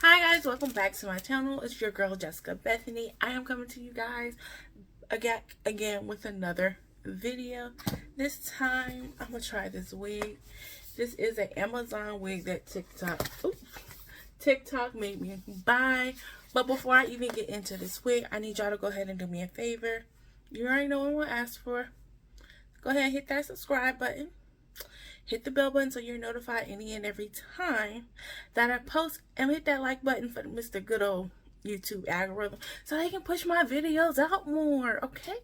Hi guys, welcome back to my channel. It's your girl Jessica Bethany. I am coming to you guys again with another video. This time I'm gonna try this wig. This is an Amazon wig that TikTok made me buy. But before I even get into this wig, I need y'all to go ahead and do me a favor. You already know what I'm gonna ask for. Go ahead and hit that subscribe button. Hit the bell button so you're notified any and every time that I post, and hit that like button for Mr. Good old YouTube algorithm so they can push my videos out more. Okay,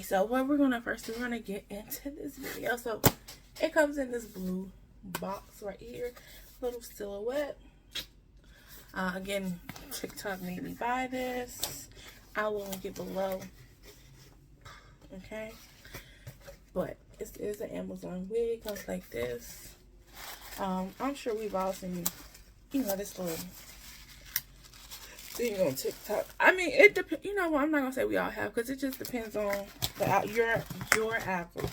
so what we're gonna first do, we're gonna get into this video. So it comes in this blue box right here, little silhouette. Again, TikTok made me buy this. I will link it below. Okay, but this is an Amazon wig. Comes like this. I'm sure we've all seen, this little thing on TikTok. I mean, it depends. You know what? I'm not gonna say we all have, because it just depends on your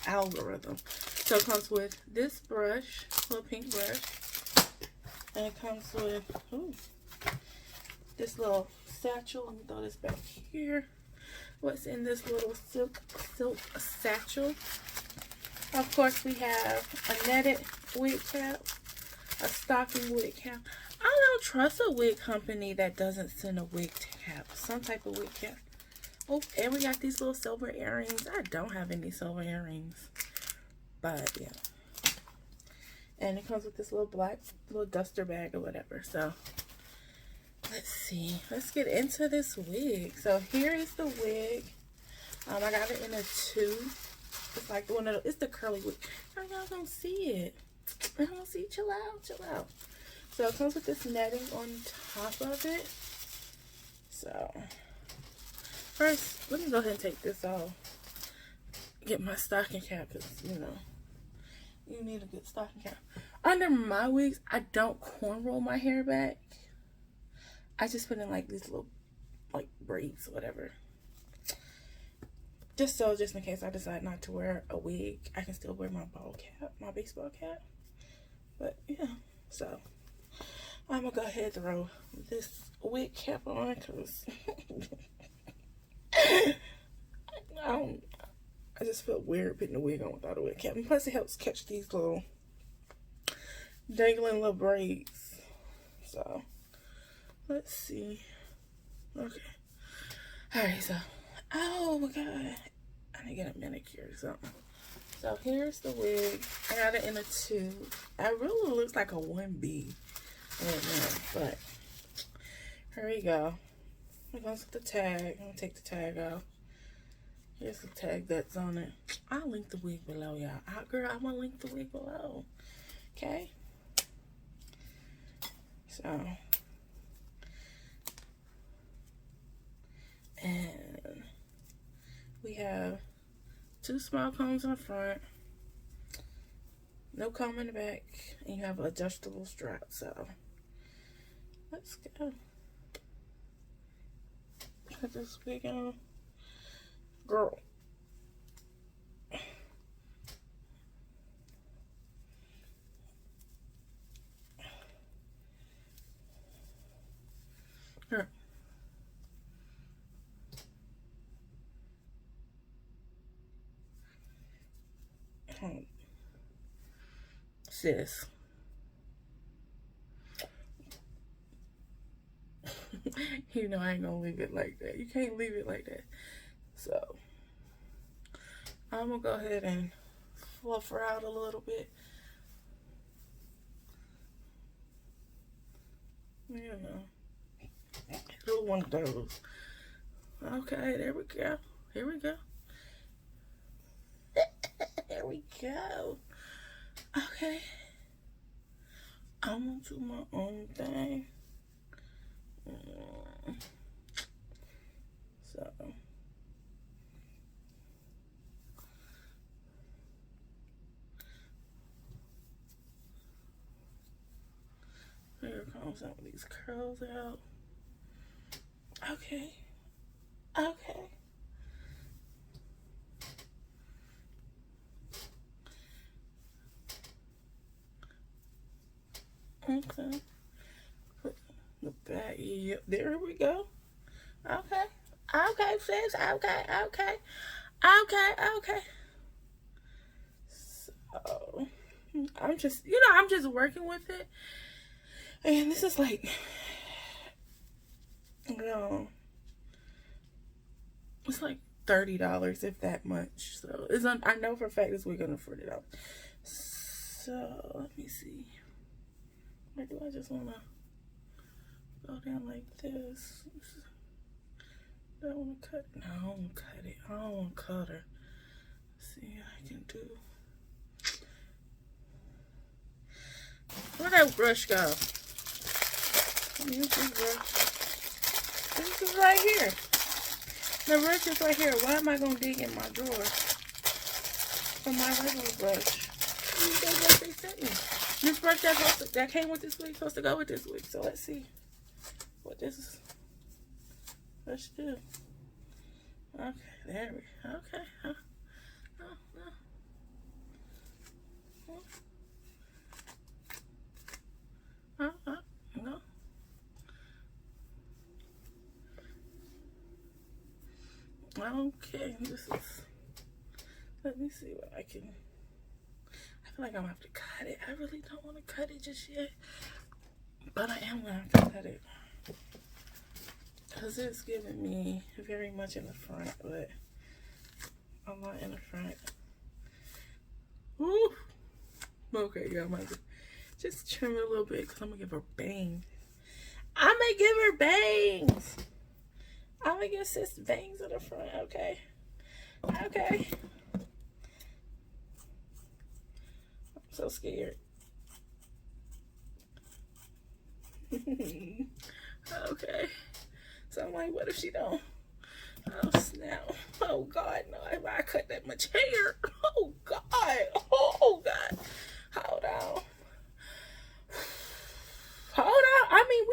algorithm. So it comes with this brush, little pink brush, and it comes with this little satchel. Let me throw this back here. What's in this little silk satchel? Of course, we have a netted wig cap, a stocking wig cap. I don't trust a wig company that doesn't send a wig cap, some type of wig cap. Oh, and we got these little silver earrings. I don't have any silver earrings, but yeah. And it comes with this little black duster bag or whatever. So let's see. Let's get into this wig. So here is the wig. I got it in a tube. It's like one of the, it's the curly wig. How y'all gonna see it? I don't see. Chill out. So it comes with this netting on top of it. So first, let me go ahead and take this off. Get my stocking cap, because you need a good stocking cap. Under my wigs, I don't cornroll my hair back. I just put in like these little braids or whatever. Just in case I decide not to wear a wig, I can still wear my ball cap, my baseball cap. But yeah, so I'm gonna go ahead and throw this wig cap on, because I just feel weird putting the wig on without a wig cap. And plus it helps catch these little dangling little braids. So let's see. Okay. Alright, so oh my god, I need to get a manicure or something. So here's the wig. I got it in a tube. It really looks like a 1B right now, but here we go. It comes with the tag. I'm gonna take the tag off. Here's the tag that's on it. I'll link the wig below, y'all. Girl, I'm gonna link the wig below. Okay? So, and we have 2 small combs in the front, no comb in the back, and you have an adjustable strap. So let's go. Put this wig on, girl. Here. Sis. I ain't gonna leave it like that. You can't leave it like that. So I'm gonna go ahead and fluff her out a little bit. Do one of those. Okay, there we go. Here we go. There we go. Okay. I'm gonna do my own thing. So here comes some of these curls out. Okay. Okay. The back. Yep. There we go. Okay. Okay, sis. Okay. Okay. Okay. Okay. So I'm just, I'm just working with it. And this is like, it's like $30 if that much. So it's I know for a fact this week gonna $40. So let me see. Or do I just wanna go down like this? Do I wanna cut it? No, I don't wanna cut it. I don't wanna cut her. Let's see what I can do. Where'd that brush go? Use this brush. This is right here. The brush is right here. Why am I gonna dig in my drawer for my regular brush? Use that brush they sent me. This brush that came with this week supposed to go with this week. So let's see what this brush do. Okay, there we go. Okay. No. No. Okay, let me see what I can. I feel like I'm gonna have to cut it. I really don't want to cut it just yet, but I am gonna have to cut it because it's giving me very much in the front, but I'm not in the front. Woo! Okay, yeah, I might just trim it a little bit because I'm gonna give her bangs. I'm gonna give her bangs. I'm gonna give sis bangs in the front. Okay. I'm so scared. Okay. So I'm like, what if she don't? Oh snap. Oh God, no. If I cut that much hair. Oh God. Oh God. Hold on. I mean,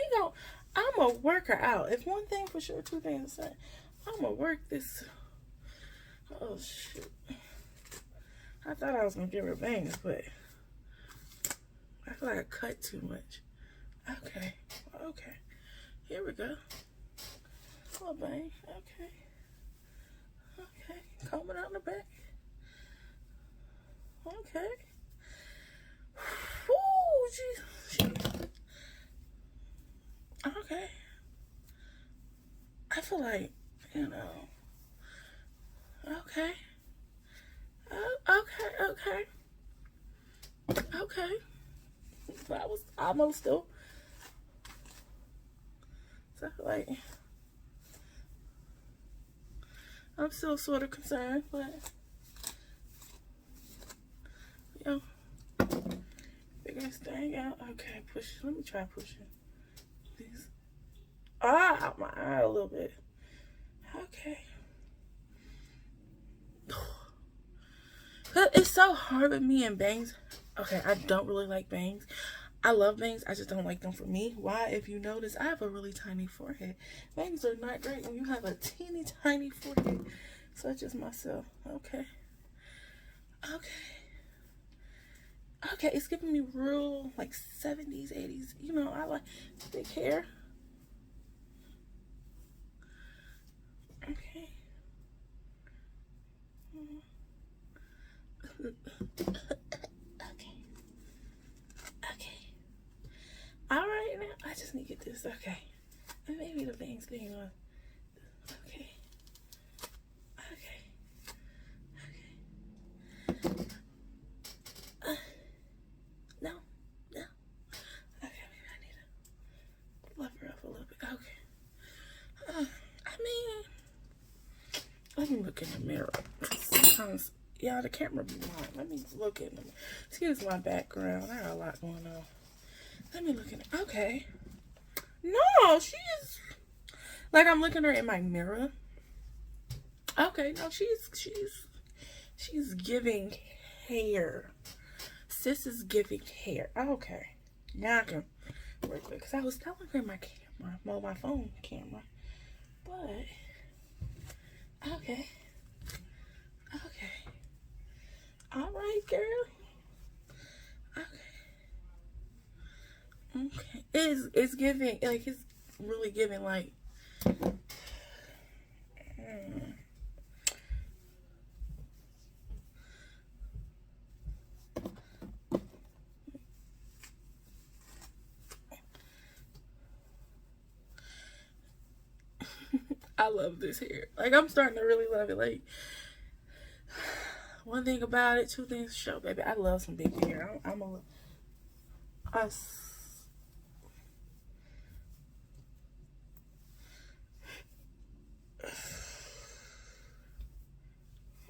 I'm gonna work her out. If one thing for sure, two things the same. I'm gonna work this. Oh shit. I thought I was gonna give her bangs, but I feel like I cut too much. Okay. Here we go. Oh, bang. Okay. Combing out in the back. Okay. Ooh, jeez. Okay. I feel like, okay. Okay. But I was almost still. So I feel like I'm still sort of concerned, but biggest thing out. Okay, push. Let me try pushing these out my eye a little bit. Okay. It's so hard with me and bangs. Okay, I don't really like bangs. I love bangs. I just don't like them for me. Why? If you notice, I have a really tiny forehead. Bangs are not great when you have a teeny tiny forehead, such as myself. Okay. It's giving me real like 70s, 80s. I like big hair. Okay. All right, now I just need to get this. Okay. And maybe the bangs being on. Okay. No. Okay, maybe I need to fluff her up a little bit. Okay. Let me look in the mirror. Sometimes, the camera be blind. Let me look in them. Excuse my background. I got a lot going on. Let me look in it. Okay. No, she is like I'm looking at her in my mirror. Okay, no, she's giving hair. Sis is giving hair. Okay. Now I can work with it. Because I was telling her my camera, my phone camera. But okay. All right, girl. Okay. Okay. It's giving, like, it's really giving, like, I love this hair. Like, I'm starting to really love it. Like, one thing about it, two things to show, baby. I love some big hair. I'm a, I,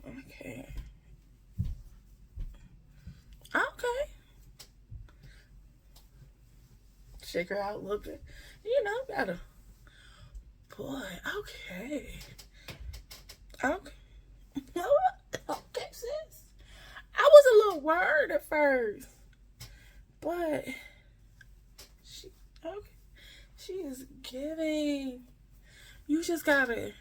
okay. Okay. Shake her out a little bit. You know, gotta. Boy, okay. Okay. Okay, sis. I was a little worried at first. But she okay. She is giving. You just gotta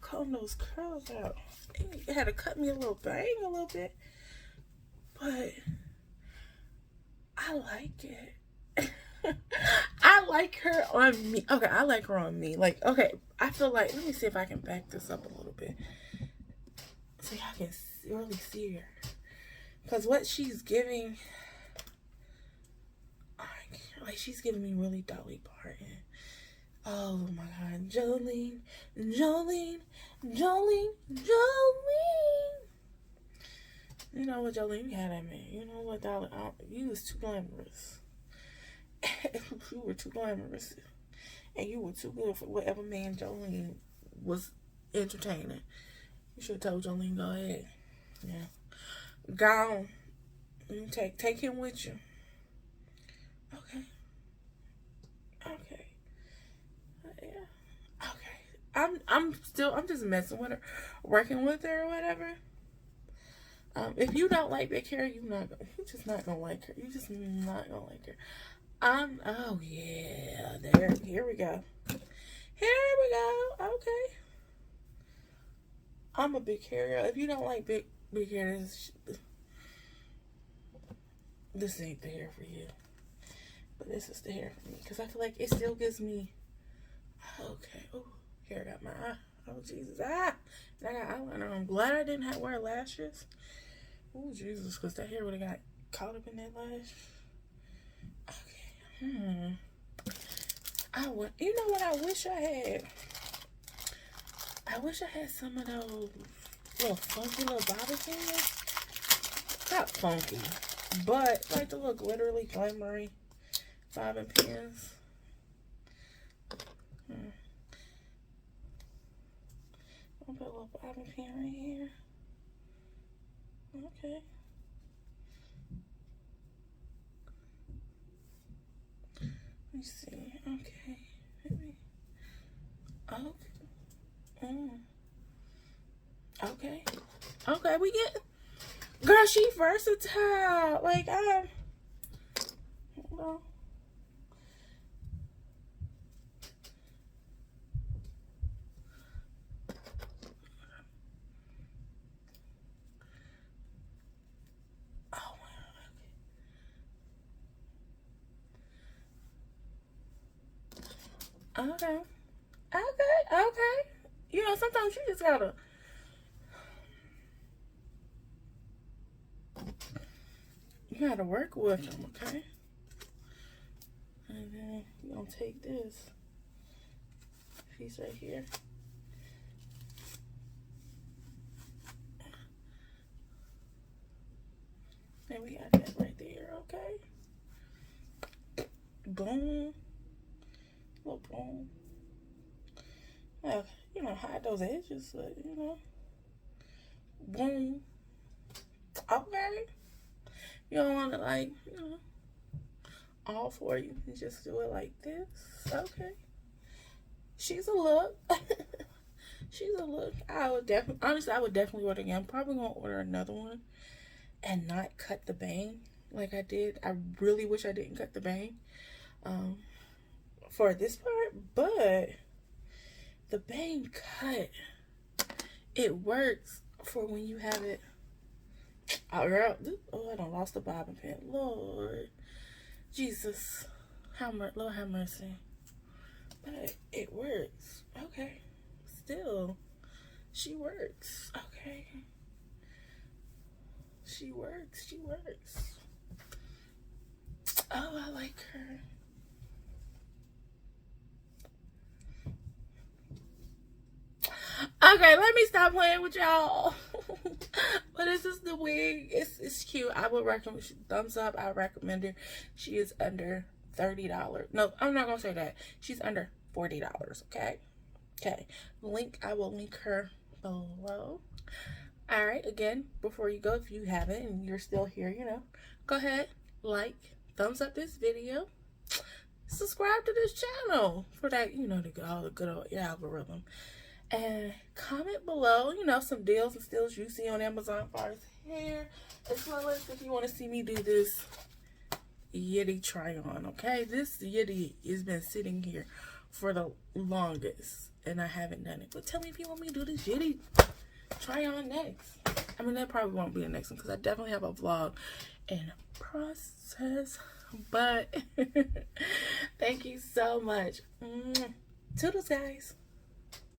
comb those curls out. You had to cut me a little bang a little bit. But I like it. I like her on me. Okay, I like her on me. Like, okay, I feel like, let me see if I can back this up a little bit. So y'all can really see her. Because what she's giving, like, she's giving me really Dolly Parton. Oh my God. Jolene, Jolene, Jolene, Jolene. You know what, Jolene, you had that man. You know what, Dolly, you was too glamorous. You were too glamorous. And you were too good for whatever man Jolene was entertaining. You should have told Jolene, go ahead. Yeah. Go on. Take him with you. Okay. Okay. Yeah. Okay. I'm just messing with her, working with her or whatever. If you don't like big hair, you're just not gonna like her. You just not gonna like her. Oh yeah, here we go. Here we go. Okay. I'm a big hair girl. If you don't like big hair, this ain't the hair for you. But this is the hair for me. Because I feel like it still gives me, okay. Oh, here I got my eye. Oh, Jesus. And I got eyeliner. I'm glad I didn't have to wear lashes. Oh, Jesus. Because that hair would have got caught up in that lash. Okay. You know what I wish I had? I wish I had some of those little funky little bobby pins. Not funky, but like the little glittery, glamoury bobbin pins. I'll put a little bobbin pin right here. Okay. Let me see. Okay. Okay. Okay. Okay, we get. Girl, she versatile. Like, well. Okay. Okay. You know, sometimes you just gotta. You gotta work with them, okay? And then you're gonna take this piece right here. And we got that right there, okay? Boom. Little boom. You know, hide those edges, but you know. Boom. Okay. You don't want to, like, you know, all for you. You just do it like this. Okay. She's a look. She's a look. Honestly, I would definitely order again. I'm probably going to order another one and not cut the bang like I did. I really wish I didn't cut the bang for this part, but the bang cut, it works for when you have it. Oh, girl. Oh, I done lost the bobbin pin. Lord Jesus. Lord have mercy. But it works. Okay. Still. She works. Okay. She works. She works. Oh, I like her. Okay, let me stop playing with y'all. But this is the wig. It's cute. I would recommend. Thumbs up. I recommend her. She is under $30. No, I'm not gonna say that. She's under $40. Okay. Okay. I will link her below. All right. Again, before you go, if you haven't and you're still here, go ahead, thumbs up this video, subscribe to this channel for that, all the good old algorithm. And comment below, some deals and steals you see on Amazon for his hair. As well as if you want to see me do this Yeti try on, okay? This Yeti has been sitting here for the longest. And I haven't done it. But tell me if you want me to do this Yeti try on next. I mean, that probably won't be the next one. Because I definitely have a vlog in process. But thank you so much. Toodles, guys.